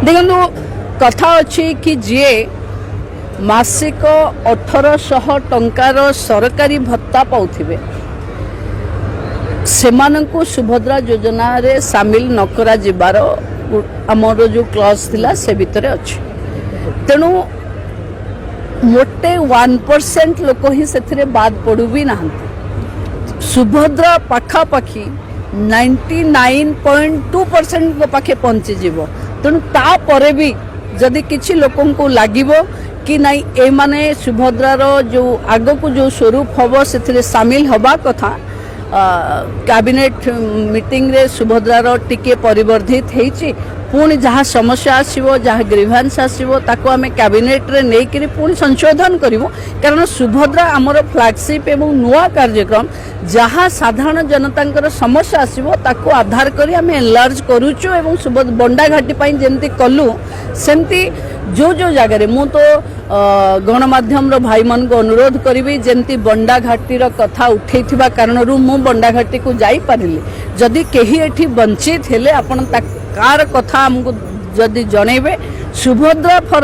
देखो कथा अच्छी कि जी मासिक 1800 टंकार सरकारी भत्ता पाउथिबे सेमानंकु सुभद्रा योजना रे सामिल न करा जिबार आमर जो क्लॉज थिला से भितरे अछि। तेणु मोटे 1% लोक ही से बाद पड़ू भी ना। सुभद्रा पाखापाखि 99.2% पाखे पहुँची जीव। तेणु तापर भी जदि किसी लोकन को लागिबो कि नहीं ए माने सुभद्रार जो आग को जो स्वरूप हम से सामिल हवा कथा कैबिनेट मीटिंग रे सुभद्रार टिके परिवर्धित होईची पुणी जहाँ समस्या आसो जहाँ ग्रीभांस आसो ताको आमे कैबिनेट रे नहीं करी पुणी संशोधन करिवो। कारण सुभद्रा आमर फ्लैगशिप एवं नुआ कार्यक्रम जहाँ साधारण जनता समस्या आसो ताको आधार करी आमे एनलार्ज करूचु एवं बंडा घाटी पाई जेमती कलु सेमती जो जो जगह मु तो गणमाध्यम भाई मान को अनुरोध करी जेमती बंडा घाटीर कथा उठे कारण मु बंडा घाटी को जाई पारिली। जदि केही एठी वंचित हेले आपण कार कथा हमको जदि जणेबे सुभद्रा फर